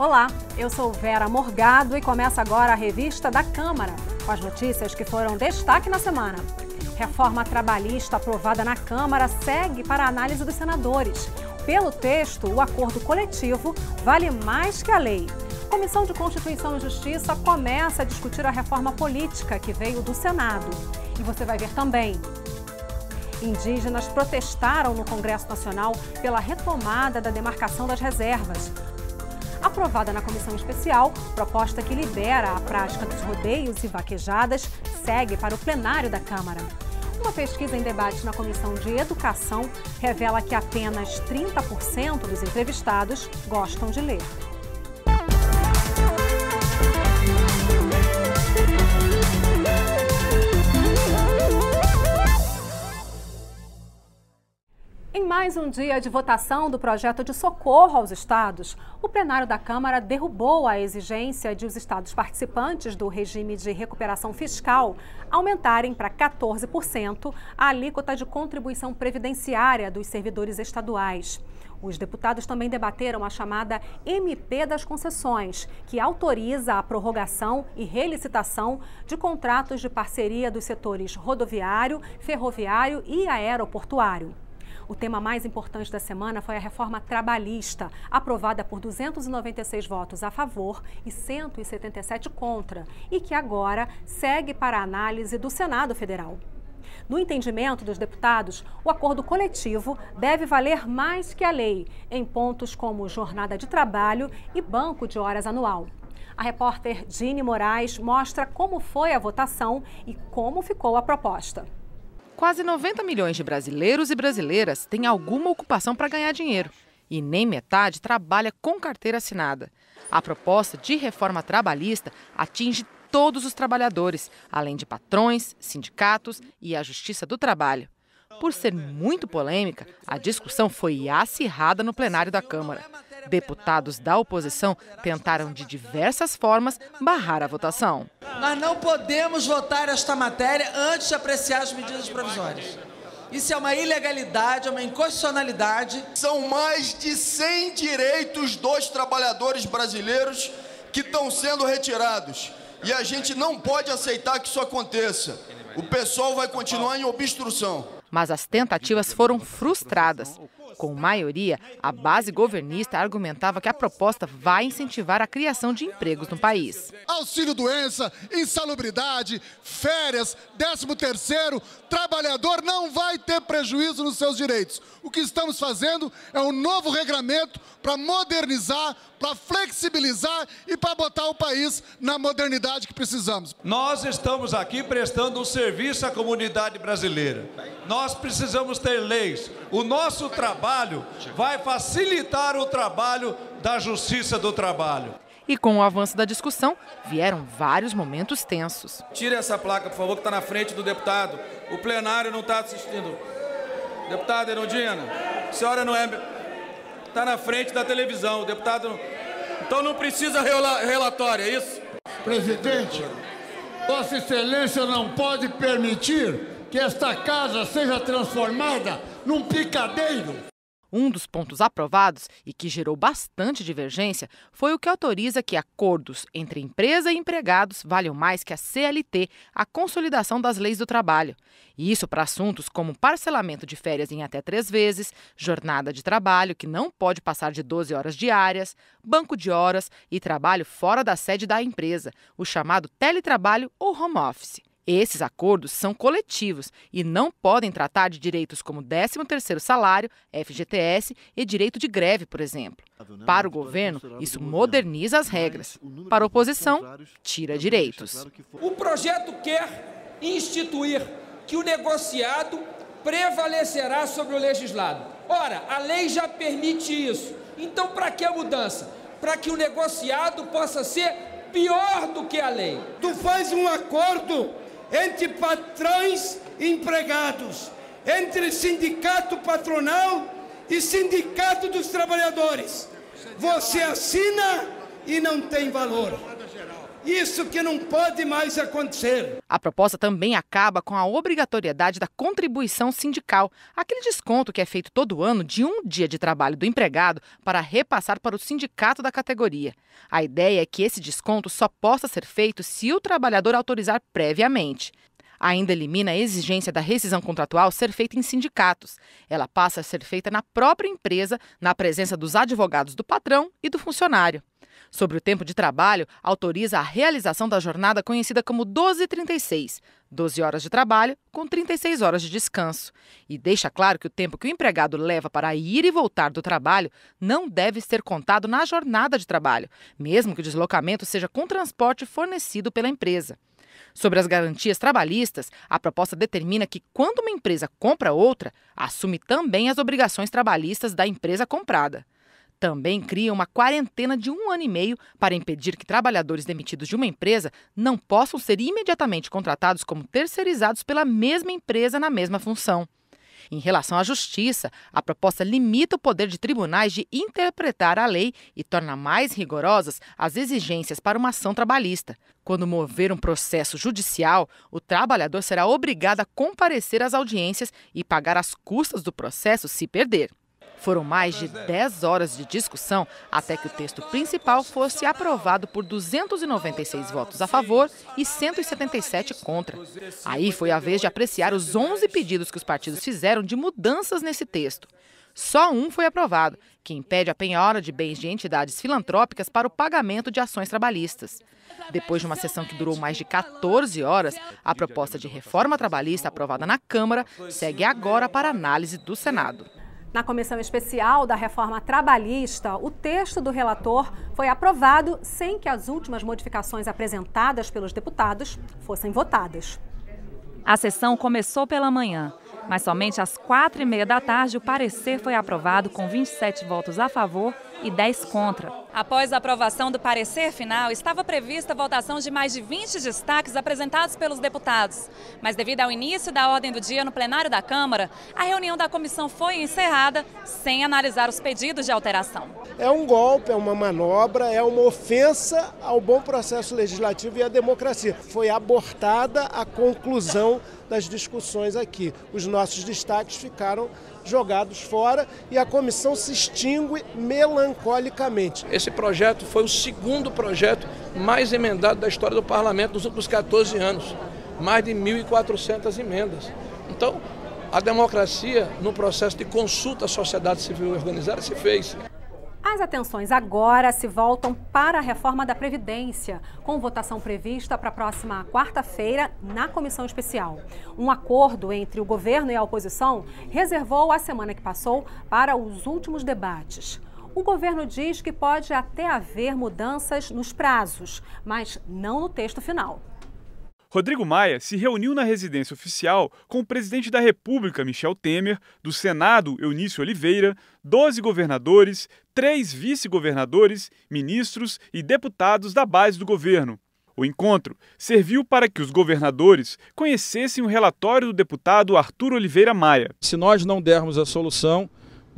Olá, eu sou Vera Morgado e começa agora a Revista da Câmara, com as notícias que foram destaque na semana. Reforma trabalhista aprovada na Câmara segue para a análise dos senadores. Pelo texto, o acordo coletivo vale mais que a lei. A Comissão de Constituição e Justiça começa a discutir a reforma política que veio do Senado. E você vai ver também. Indígenas protestaram no Congresso Nacional pela retomada da demarcação das reservas. Aprovada na comissão especial, proposta que libera a prática dos rodeios e vaquejadas segue para o plenário da Câmara. Uma pesquisa em debate na Comissão de Educação revela que apenas 30% dos entrevistados gostam de ler. Em mais um dia de votação do projeto de socorro aos estados, o plenário da Câmara derrubou a exigência de os estados participantes do regime de recuperação fiscal aumentarem para 14% a alíquota de contribuição previdenciária dos servidores estaduais. Os deputados também debateram a chamada MP das concessões, que autoriza a prorrogação e relicitação de contratos de parceria dos setores rodoviário, ferroviário e aeroportuário. O tema mais importante da semana foi a reforma trabalhista, aprovada por 296 votos a favor e 177 contra, e que agora segue para a análise do Senado Federal. No entendimento dos deputados, o acordo coletivo deve valer mais que a lei, em pontos como jornada de trabalho e banco de horas anual. A repórter Gine Moraes mostra como foi a votação e como ficou a proposta. Quase 90 milhões de brasileiros e brasileiras têm alguma ocupação para ganhar dinheiro e nem metade trabalha com carteira assinada. A proposta de reforma trabalhista atinge todos os trabalhadores, além de patrões, sindicatos e a Justiça do Trabalho. Por ser muito polêmica, a discussão foi acirrada no plenário da Câmara. Deputados da oposição tentaram de diversas formas barrar a votação. Nós não podemos votar esta matéria antes de apreciar as medidas provisórias. Isso é uma ilegalidade, é uma inconstitucionalidade. São mais de 100 direitos dos trabalhadores brasileiros que estão sendo retirados. E a gente não pode aceitar que isso aconteça. O pessoal vai continuar em obstrução. Mas as tentativas foram frustradas. Com maioria, a base governista argumentava que a proposta vai incentivar a criação de empregos no país. Auxílio-doença, insalubridade, férias, 13º, trabalhador não vai ter prejuízo nos seus direitos. O que estamos fazendo é um novo regramento para modernizar, para flexibilizar e para botar o país na modernidade que precisamos. Nós estamos aqui prestando um serviço à comunidade brasileira. Nós precisamos ter leis. O nosso trabalho vai facilitar o trabalho da Justiça do Trabalho. E com o avanço da discussão, vieram vários momentos tensos. Tire essa placa, por favor, que está na frente do deputado. O plenário não está assistindo. Deputada Erundina, a senhora não é... Está na frente da televisão, o deputado... Então não precisa relatório, é isso? Presidente, Vossa Excelência não pode permitir que esta casa seja transformada num picadeiro. Um dos pontos aprovados e que gerou bastante divergência foi o que autoriza que acordos entre empresa e empregados valham mais que a CLT, a consolidação das leis do trabalho. E isso para assuntos como parcelamento de férias em até 3 vezes, jornada de trabalho que não pode passar de 12 horas diárias, banco de horas e trabalho fora da sede da empresa, o chamado teletrabalho ou home office. Esses acordos são coletivos e não podem tratar de direitos como 13º salário, FGTS e direito de greve, por exemplo. Para o governo, isso moderniza as regras. Para a oposição, tira direitos. O projeto quer instituir que o negociado prevalecerá sobre o legislado. Ora, a lei já permite isso. Então, para que a mudança? Para que o negociado possa ser pior do que a lei. Tu faz um acordo entre patrões e empregados, entre sindicato patronal e sindicato dos trabalhadores. Você assina e não tem valor. Isso que não pode mais acontecer. A proposta também acaba com a obrigatoriedade da contribuição sindical, aquele desconto que é feito todo ano de um dia de trabalho do empregado para repassar para o sindicato da categoria. A ideia é que esse desconto só possa ser feito se o trabalhador autorizar previamente. Ainda elimina a exigência da rescisão contratual ser feita em sindicatos. Ela passa a ser feita na própria empresa, na presença dos advogados do patrão e do funcionário. Sobre o tempo de trabalho, autoriza a realização da jornada conhecida como 12/36, 12 horas de trabalho com 36 horas de descanso. E deixa claro que o tempo que o empregado leva para ir e voltar do trabalho não deve ser contado na jornada de trabalho, mesmo que o deslocamento seja com transporte fornecido pela empresa. Sobre as garantias trabalhistas, a proposta determina que, quando uma empresa compra outra, assume também as obrigações trabalhistas da empresa comprada. Também cria uma quarentena de 1 ano e meio para impedir que trabalhadores demitidos de uma empresa não possam ser imediatamente contratados como terceirizados pela mesma empresa na mesma função. Em relação à justiça, a proposta limita o poder de tribunais de interpretar a lei e torna mais rigorosas as exigências para uma ação trabalhista. Quando mover um processo judicial, o trabalhador será obrigado a comparecer às audiências e pagar as custas do processo se perder. Foram mais de 10 horas de discussão até que o texto principal fosse aprovado por 296 votos a favor e 177 contra. Aí foi a vez de apreciar os 11 pedidos que os partidos fizeram de mudanças nesse texto. Só um foi aprovado, que impede a penhora de bens de entidades filantrópicas para o pagamento de ações trabalhistas. Depois de uma sessão que durou mais de 14 horas, a proposta de reforma trabalhista aprovada na Câmara segue agora para análise do Senado. Na comissão especial da reforma trabalhista, o texto do relator foi aprovado sem que as últimas modificações apresentadas pelos deputados fossem votadas. A sessão começou pela manhã, mas somente às 4h30 da tarde o parecer foi aprovado com 27 votos a favor e 10 contra. Após a aprovação do parecer final, estava prevista a votação de mais de 20 destaques apresentados pelos deputados. Mas devido ao início da ordem do dia no plenário da Câmara, a reunião da comissão foi encerrada sem analisar os pedidos de alteração. É um golpe, é uma manobra, é uma ofensa ao bom processo legislativo e à democracia. Foi abortada a conclusão das discussões aqui. Os nossos destaques ficaram jogados fora e a comissão se extingue melancolicamente. Esse projeto foi o segundo projeto mais emendado da história do parlamento nos últimos 14 anos. Mais de 1.400 emendas. Então, a democracia, no processo de consulta à sociedade civil organizada, se fez. As atenções agora se voltam para a reforma da Previdência, com votação prevista para a próxima quarta-feira na comissão especial. Um acordo entre o governo e a oposição reservou a semana que passou para os últimos debates. O governo diz que pode até haver mudanças nos prazos, mas não no texto final. Rodrigo Maia se reuniu na residência oficial com o presidente da República, Michel Temer, do Senado, Eunício Oliveira, 12 governadores, 3 vice-governadores, ministros e deputados da base do governo. O encontro serviu para que os governadores conhecessem o relatório do deputado Arthur Oliveira Maia. Se nós não dermos a solução,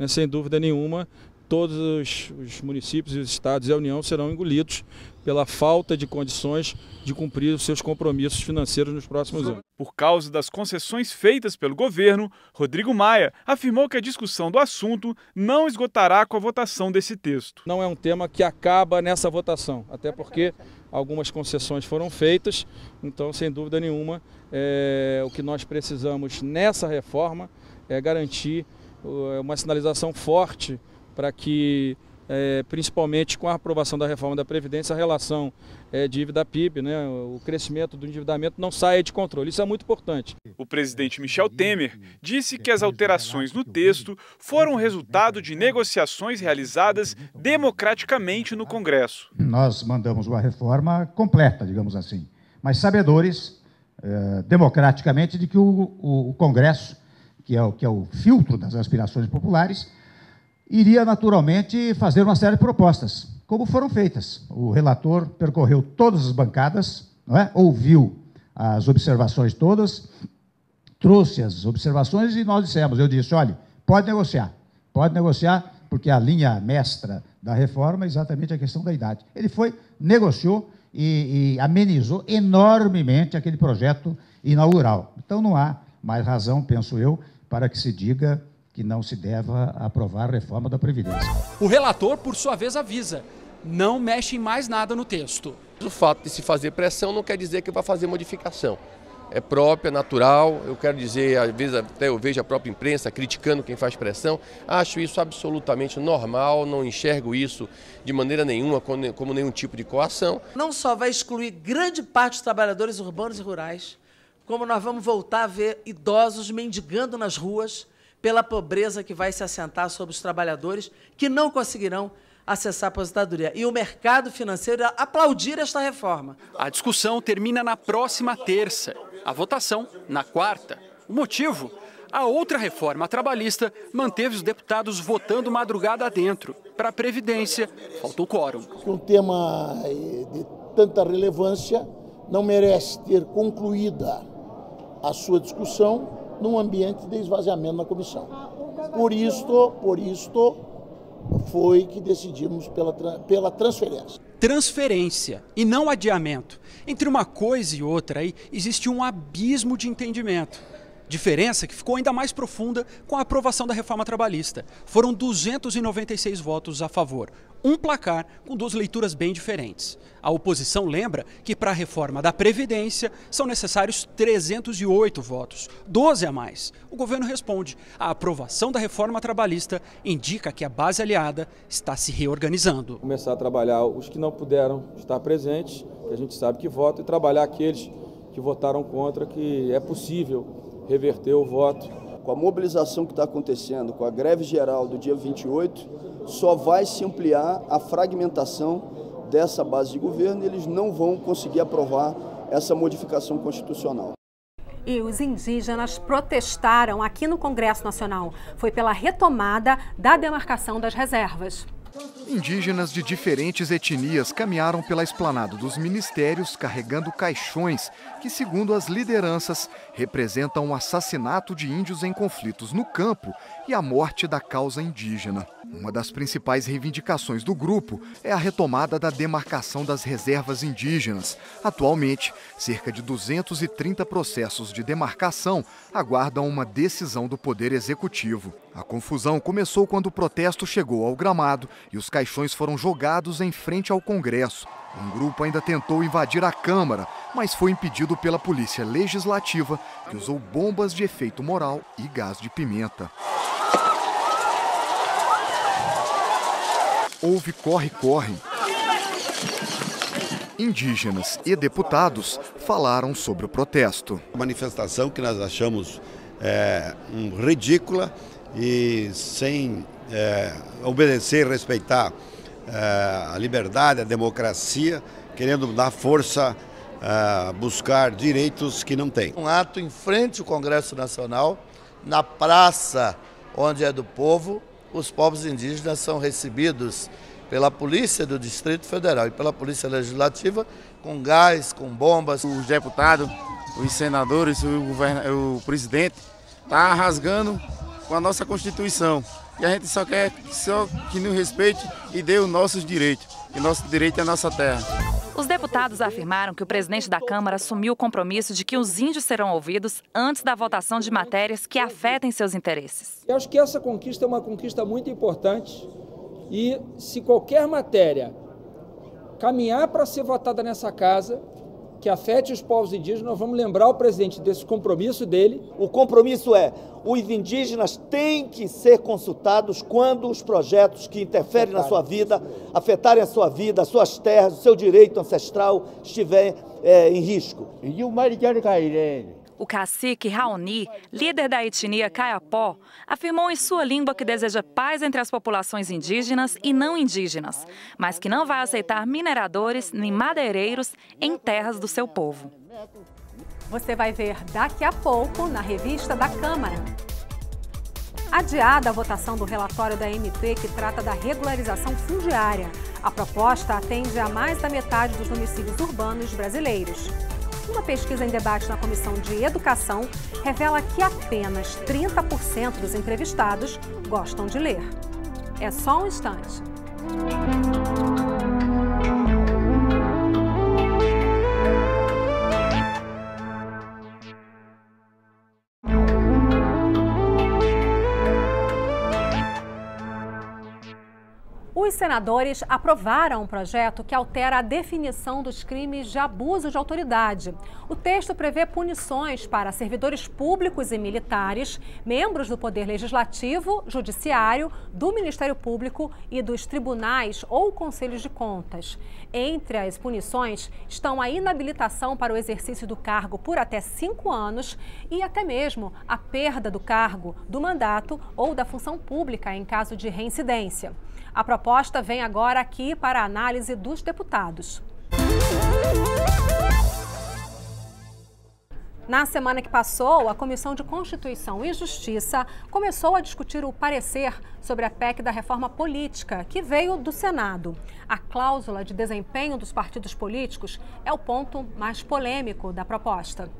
sem dúvida nenhuma, todos os municípios, os estados e a União serão engolidos pela falta de condições de cumprir os seus compromissos financeiros nos próximos anos. Por causa das concessões feitas pelo governo, Rodrigo Maia afirmou que a discussão do assunto não esgotará com a votação desse texto. Não é um tema que acaba nessa votação, até porque algumas concessões foram feitas, então, sem dúvida nenhuma, o que nós precisamos nessa reforma é garantir uma sinalização forte para que, principalmente com a aprovação da reforma da Previdência, a relação dívida-PIB, o crescimento do endividamento não saia de controle. Isso é muito importante. O presidente Michel Temer disse que as alterações no texto foram resultado de negociações realizadas democraticamente no Congresso. Nós mandamos uma reforma completa, digamos assim, mas sabedores, democraticamente, de que o Congresso, que é o filtro das aspirações populares, iria naturalmente fazer uma série de propostas, como foram feitas. O relator percorreu todas as bancadas, ouviu as observações todas, trouxe as observações e nós dissemos, eu disse, olha, pode negociar, porque a linha mestra da reforma é exatamente a questão da idade. Ele foi, negociou e amenizou enormemente aquele projeto inaugural. Então não há mais razão, penso eu, para que se diga que não se deva aprovar a reforma da Previdência. O relator, por sua vez, avisa: não mexe em mais nada no texto. O fato de se fazer pressão não quer dizer que vai fazer modificação. É próprio, é natural. Eu quero dizer, às vezes até eu vejo a própria imprensa criticando quem faz pressão. Acho isso absolutamente normal, não enxergo isso de maneira nenhuma como nenhum tipo de coação. Não só vai excluir grande parte dos trabalhadores urbanos e rurais, como nós vamos voltar a ver idosos mendigando nas ruas pela pobreza que vai se assentar sobre os trabalhadores que não conseguirão acessar a aposentadoria. E o mercado financeiro aplaudir esta reforma. A discussão termina na próxima terça. A votação, na quarta. O motivo? A outra reforma trabalhista manteve os deputados votando madrugada adentro. Para a Previdência, faltou quórum. Um tema de tanta relevância não merece ter concluída a sua discussão num ambiente de esvaziamento na comissão. Por isto foi que decidimos pela transferência. Transferência e não adiamento. Entre uma coisa e outra aí existe um abismo de entendimento. Diferença que ficou ainda mais profunda com a aprovação da reforma trabalhista. Foram 296 votos a favor, um placar com duas leituras bem diferentes. A oposição lembra que para a reforma da Previdência são necessários 308 votos, 12 a mais. O governo responde: a aprovação da reforma trabalhista indica que a base aliada está se reorganizando. Começar a trabalhar os que não puderam estar presentes, que a gente sabe que votam, e trabalhar aqueles que votaram contra, que é possível reverter o voto. Com a mobilização que está acontecendo, com a greve geral do dia 28, só vai se ampliar a fragmentação dessa base de governo e eles não vão conseguir aprovar essa modificação constitucional. E os indígenas protestaram aqui no Congresso Nacional. Foi pela retomada da demarcação das reservas. Indígenas de diferentes etnias caminharam pela esplanada dos ministérios carregando caixões que, segundo as lideranças, representam o assassinato de índios em conflitos no campo e a morte da causa indígena. Uma das principais reivindicações do grupo é a retomada da demarcação das reservas indígenas. Atualmente, cerca de 230 processos de demarcação aguardam uma decisão do Poder Executivo. A confusão começou quando o protesto chegou ao gramado e os caixões foram jogados em frente ao Congresso. Um grupo ainda tentou invadir a Câmara, mas foi impedido pela Polícia Legislativa, que usou bombas de efeito moral e gás de pimenta. Houve corre-corre. Indígenas e deputados falaram sobre o protesto. A manifestação que nós achamos ridícula e sem obedecer e respeitar a liberdade, a democracia, querendo dar força a buscar direitos que não tem. Um ato em frente ao Congresso Nacional, na praça onde é do povo, os povos indígenas são recebidos pela Polícia do Distrito Federal e pela Polícia Legislativa com gás, com bombas. Os deputados, os senadores, o presidente está rasgando com a nossa Constituição. E a gente só quer que nos respeite e dê os nossos direitos. E nosso direito é a nossa terra. Os deputados afirmaram que o presidente da Câmara assumiu o compromisso de que os índios serão ouvidos antes da votação de matérias que afetem seus interesses. Eu acho que essa conquista é uma conquista muito importante e se qualquer matéria caminhar para ser votada nessa casa, que afete os povos indígenas, nós vamos lembrar o presidente desse compromisso dele. O compromisso é: os indígenas têm que ser consultados quando os projetos que interferem na sua vida, afetarem a sua vida, as suas terras, o seu direito ancestral estiver em risco. O cacique Raoni, líder da etnia Kayapó, afirmou em sua língua que deseja paz entre as populações indígenas e não indígenas, mas que não vai aceitar mineradores nem madeireiros em terras do seu povo. Você vai ver daqui a pouco na revista da Câmara. Adiada a votação do relatório da MP que trata da regularização fundiária. A proposta atende a mais da metade dos domicílios urbanos brasileiros. Uma pesquisa em debate na Comissão de Educação revela que apenas 30% dos entrevistados gostam de ler. É só um instante. Os senadores aprovaram um projeto que altera a definição dos crimes de abuso de autoridade. O texto prevê punições para servidores públicos e militares, membros do Poder Legislativo, Judiciário, do Ministério Público e dos tribunais ou conselhos de contas. Entre as punições estão a inabilitação para o exercício do cargo por até 5 anos e até mesmo a perda do cargo, do mandato ou da função pública em caso de reincidência. A proposta vem agora aqui para a análise dos deputados. Na semana que passou, a Comissão de Constituição e Justiça começou a discutir o parecer sobre a PEC da reforma política, que veio do Senado. A cláusula de desempenho dos partidos políticos é o ponto mais polêmico da proposta.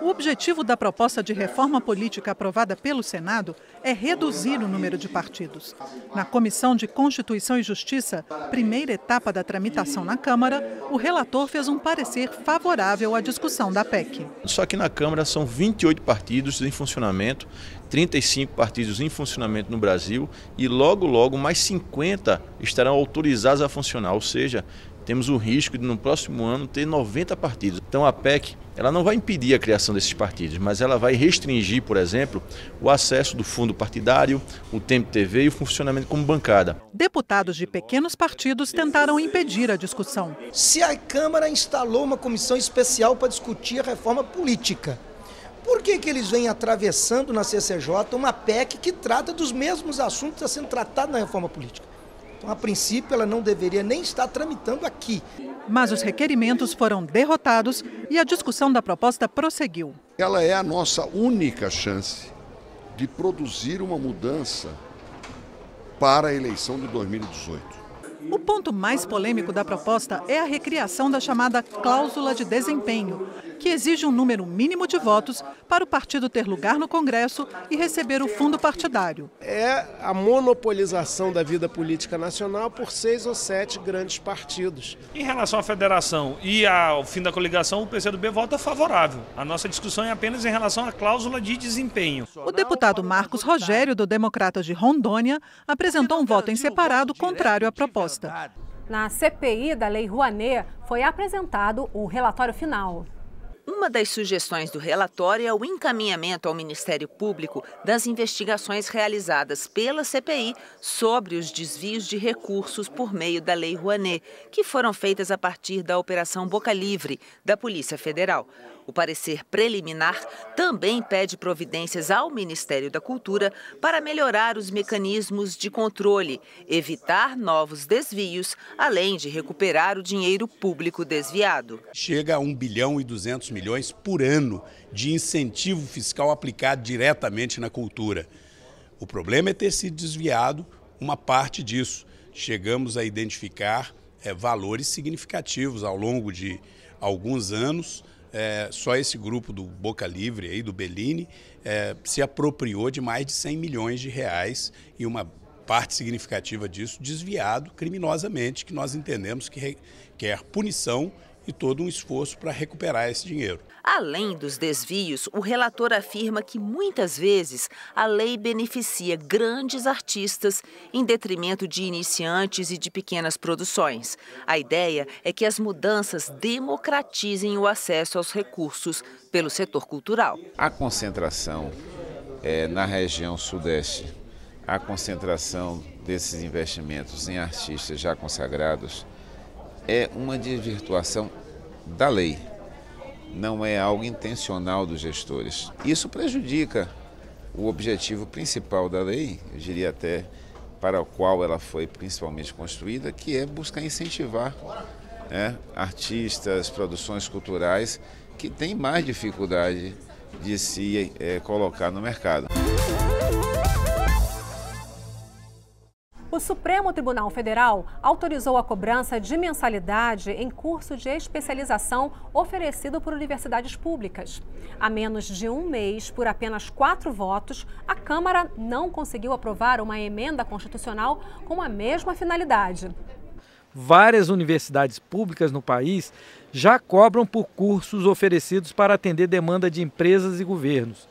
O objetivo da proposta de reforma política aprovada pelo Senado é reduzir o número de partidos. Na Comissão de Constituição e Justiça, primeira etapa da tramitação na Câmara, o relator fez um parecer favorável à discussão da PEC. Só que na Câmara são 28 partidos em funcionamento, 35 partidos em funcionamento no Brasil e logo mais 50 estarão autorizados a funcionar, ou seja, temos o risco de no próximo ano ter 90 partidos. Então a PEC ela não vai impedir a criação desses partidos, mas ela vai restringir, por exemplo, o acesso do fundo partidário, o Tempo TV e o funcionamento como bancada. Deputados de pequenos partidos tentaram impedir a discussão. Se a Câmara instalou uma comissão especial para discutir a reforma política, por que eles vêm atravessando na CCJ uma PEC que trata dos mesmos assuntos que está sendo tratado na reforma política? Então, a princípio, ela não deveria nem estar tramitando aqui. Mas os requerimentos foram derrotados e a discussão da proposta prosseguiu. Ela é a nossa única chance de produzir uma mudança para a eleição de 2018. O ponto mais polêmico da proposta é a recriação da chamada cláusula de desempenho, que exige um número mínimo de votos para o partido ter lugar no Congresso e receber o fundo partidário. É a monopolização da vida política nacional por 6 ou 7 grandes partidos. Em relação à federação e ao fim da coligação, o PCdoB vota favorável. A nossa discussão é apenas em relação à cláusula de desempenho. O deputado Marcos Rogério, do Democratas de Rondônia, apresentou um voto em separado contrário à proposta. Na CPI da Lei Rouanet, foi apresentado o relatório final. Uma das sugestões do relatório é o encaminhamento ao Ministério Público das investigações realizadas pela CPI sobre os desvios de recursos por meio da Lei Rouanet, que foram feitas a partir da Operação Boca Livre, da Polícia Federal. O parecer preliminar também pede providências ao Ministério da Cultura para melhorar os mecanismos de controle, evitar novos desvios, além de recuperar o dinheiro público desviado. Chega a 1 bilhão e 200 milhões por ano de incentivo fiscal aplicado diretamente na cultura. O problema é ter sido desviado uma parte disso. Chegamos a identificar valores significativos ao longo de alguns anos. Só esse grupo do Boca Livre, aí, do Bellini, se apropriou de mais de 100 milhões de reais e uma parte significativa disso desviado criminosamente, que nós entendemos que requer punição e todo um esforço para recuperar esse dinheiro. Além dos desvios, o relator afirma que muitas vezes a lei beneficia grandes artistas em detrimento de iniciantes e de pequenas produções. A ideia é que as mudanças democratizem o acesso aos recursos pelo setor cultural. A concentração na região sudeste, a concentração desses investimentos em artistas já consagrados é uma desvirtuação da lei. Não é algo intencional dos gestores. Isso prejudica o objetivo principal da lei, eu diria até para o qual ela foi principalmente construída, que é buscar incentivar artistas, produções culturais que têm mais dificuldade de se colocar no mercado. O Supremo Tribunal Federal autorizou a cobrança de mensalidade em curso de especialização oferecido por universidades públicas. Há menos de um mês, por apenas 4 votos, a Câmara não conseguiu aprovar uma emenda constitucional com a mesma finalidade. Várias universidades públicas no país já cobram por cursos oferecidos para atender demanda de empresas e governos.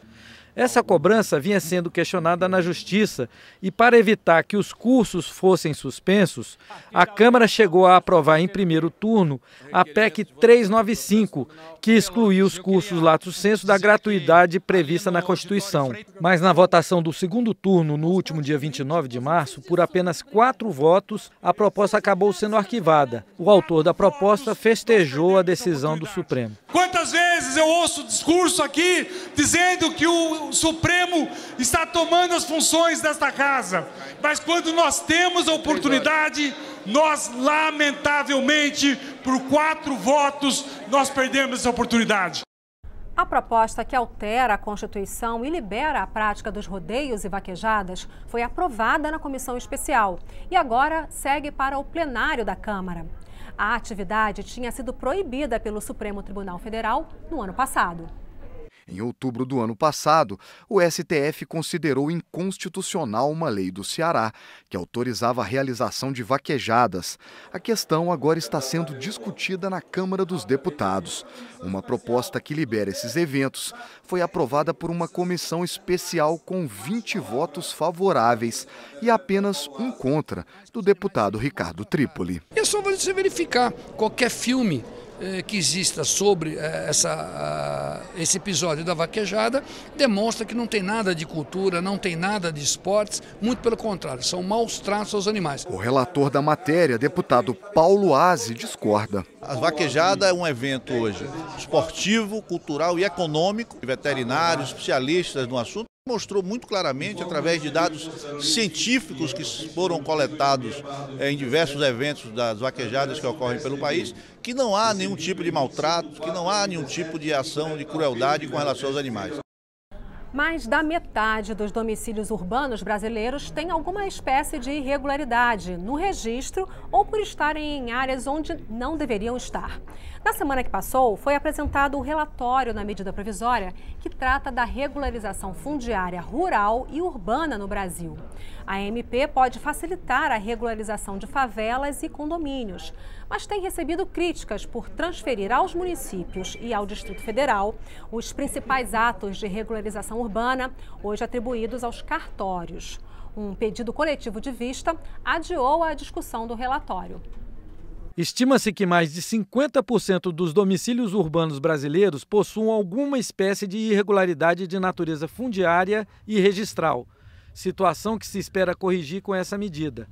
Essa cobrança vinha sendo questionada na Justiça e, para evitar que os cursos fossem suspensos, a Câmara chegou a aprovar em primeiro turno a PEC 395, que excluiu os cursos lato sensu da gratuidade prevista na Constituição. Mas na votação do segundo turno, no último dia 29 de março, por apenas 4 votos, a proposta acabou sendo arquivada. O autor da proposta festejou a decisão do Supremo. Quantas vezes eu ouço discurso aqui dizendo que o Supremo está tomando as funções desta casa, mas quando nós temos a oportunidade, nós lamentavelmente, por 4 votos, nós perdemos essa oportunidade. A proposta que altera a Constituição e libera a prática dos rodeios e vaquejadas foi aprovada na comissão especial e agora segue para o plenário da Câmara. A atividade tinha sido proibida pelo Supremo Tribunal Federal no ano passado. Em outubro do ano passado, o STF considerou inconstitucional uma lei do Ceará que autorizava a realização de vaquejadas. A questão agora está sendo discutida na Câmara dos Deputados. Uma proposta que libera esses eventos foi aprovada por uma comissão especial com 20 votos favoráveis e apenas um contra, do deputado Ricardo Trípoli. É só você verificar qualquer filme que exista sobre esse episódio da vaquejada, demonstra que não tem nada de cultura, não tem nada de esportes, muito pelo contrário, são maus tratos aos animais. O relator da matéria, deputado Paulo Aze, discorda. A vaquejada é um evento hoje esportivo, cultural e econômico. Veterinários, especialistas no assunto, mostrou muito claramente, através de dados científicos que foram coletados em diversos eventos das vaquejadas que ocorrem pelo país, que não há nenhum tipo de maltrato, que não há nenhum tipo de ação de crueldade com relação aos animais. Mais da metade dos domicílios urbanos brasileiros tem alguma espécie de irregularidade no registro ou por estarem em áreas onde não deveriam estar. Na semana que passou, foi apresentado o relatório na medida provisória que trata da regularização fundiária rural e urbana no Brasil. A MP pode facilitar a regularização de favelas e condomínios, mas tem recebido críticas por transferir aos municípios e ao Distrito Federal os principais atos de regularização urbana, hoje atribuídos aos cartórios. Um pedido coletivo de vista adiou a discussão do relatório. Estima-se que mais de 50% dos domicílios urbanos brasileiros possuam alguma espécie de irregularidade de natureza fundiária e registral, situação que se espera corrigir com essa medida.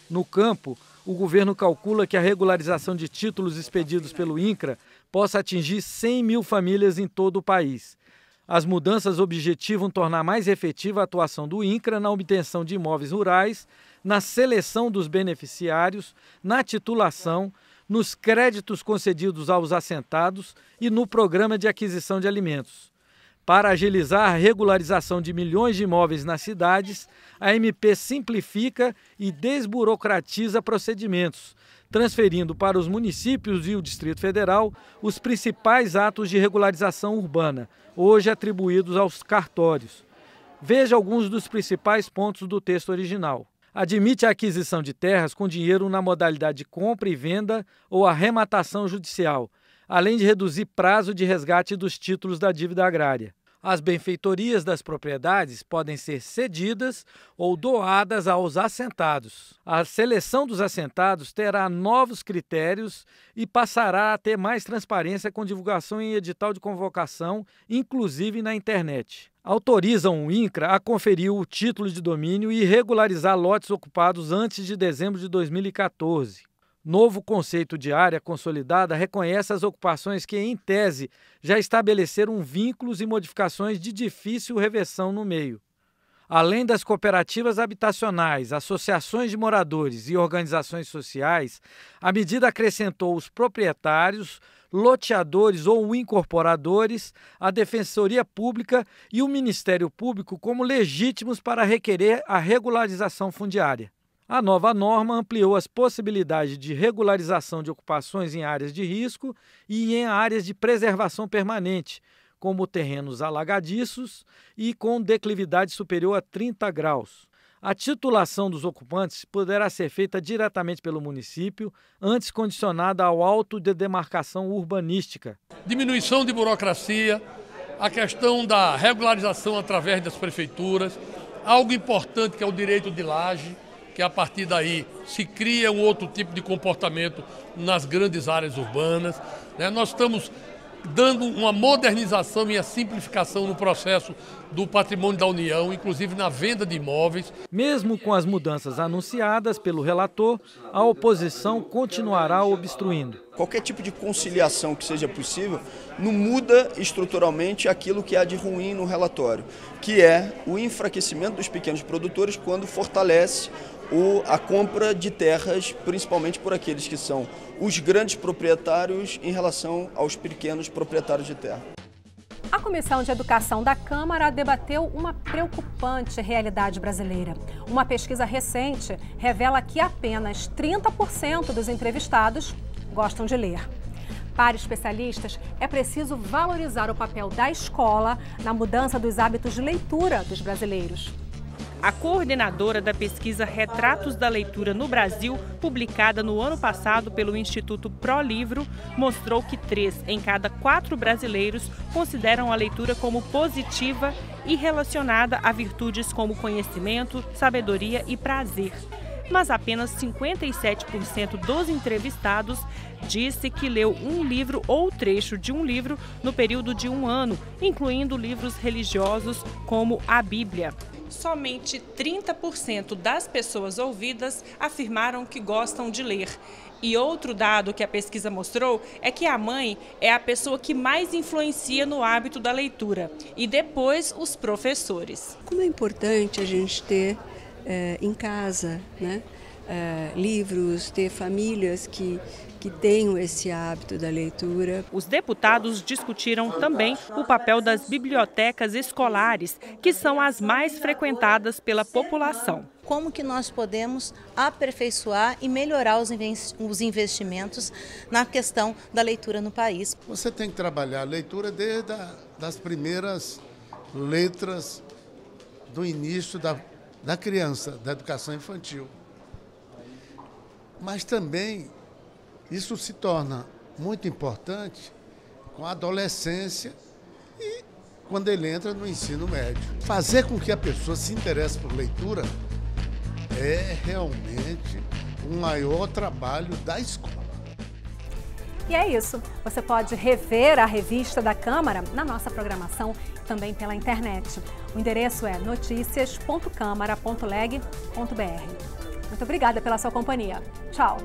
No campo, o governo calcula que a regularização de títulos expedidos pelo INCRA possa atingir 100 mil famílias em todo o país. As mudanças objetivam tornar mais efetiva a atuação do INCRA na obtenção de imóveis rurais, na seleção dos beneficiários, na titulação, nos créditos concedidos aos assentados e no programa de aquisição de alimentos. Para agilizar a regularização de milhões de imóveis nas cidades, a MP simplifica e desburocratiza procedimentos, transferindo para os municípios e o Distrito Federal os principais atos de regularização urbana, hoje atribuídos aos cartórios. Veja alguns dos principais pontos do texto original. Admite a aquisição de terras com dinheiro na modalidade de compra e venda ou arrematação judicial, além de reduzir prazo de resgate dos títulos da dívida agrária. As benfeitorias das propriedades podem ser cedidas ou doadas aos assentados. A seleção dos assentados terá novos critérios e passará a ter mais transparência com divulgação em edital de convocação, inclusive na internet. Autorizam o INCRA a conferir o título de domínio e regularizar lotes ocupados antes de dezembro de 2014. Novo conceito de área consolidada reconhece as ocupações que, em tese, já estabeleceram vínculos e modificações de difícil reversão no meio. Além das cooperativas habitacionais, associações de moradores e organizações sociais, a medida acrescentou os proprietários, loteadores ou incorporadores, a Defensoria Pública e o Ministério Público como legítimos para requerer a regularização fundiária. A nova norma ampliou as possibilidades de regularização de ocupações em áreas de risco e em áreas de preservação permanente, como terrenos alagadiços e com declividade superior a 30 graus. A titulação dos ocupantes poderá ser feita diretamente pelo município, antes condicionada ao auto de demarcação urbanística. Diminuição de burocracia, a questão da regularização através das prefeituras, algo importante que é o direito de laje, que a partir daí se cria um outro tipo de comportamento nas grandes áreas urbanas. Nós estamos dando uma modernização e a simplificação no processo do patrimônio da União, inclusive na venda de imóveis. Mesmo com as mudanças anunciadas pelo relator, a oposição continuará obstruindo. Qualquer tipo de conciliação que seja possível não muda estruturalmente aquilo que há de ruim no relatório, que é o enfraquecimento dos pequenos produtores quando fortalece a compra de terras, principalmente por aqueles que são os grandes proprietários em relação aos pequenos proprietários de terra. A Comissão de Educação da Câmara debateu uma preocupante realidade brasileira. Uma pesquisa recente revela que apenas 30% dos entrevistados gostam de ler. Para especialistas, é preciso valorizar o papel da escola na mudança dos hábitos de leitura dos brasileiros. A coordenadora da pesquisa Retratos da Leitura no Brasil, publicada no ano passado pelo Instituto ProLivro, mostrou que 3 em cada 4 brasileiros consideram a leitura como positiva e relacionada a virtudes como conhecimento, sabedoria e prazer. Mas apenas 57% dos entrevistados disse que leu um livro ou trecho de um livro no período de 1 ano, incluindo livros religiosos como a Bíblia. Somente 30% das pessoas ouvidas afirmaram que gostam de ler. E outro dado que a pesquisa mostrou é que a mãe é a pessoa que mais influencia no hábito da leitura e depois os professores. Como é importante a gente ter em casa, né, livros, ter famílias que tenham esse hábito da leitura. Os deputados discutiram também o papel das bibliotecas escolares, que são as mais frequentadas pela população. Como que nós podemos aperfeiçoar e melhorar os investimentos na questão da leitura no país? Você tem que trabalhar a leitura desde das primeiras letras do início da criança, da educação infantil. Mas também isso se torna muito importante com a adolescência e quando ele entra no ensino médio. Fazer com que a pessoa se interesse por leitura é realmente o maior trabalho da escola. E é isso. Você pode rever a revista da Câmara na nossa programação, também pela internet. O endereço é noticias.câmara.leg.br. Muito obrigada pela sua companhia. Tchau!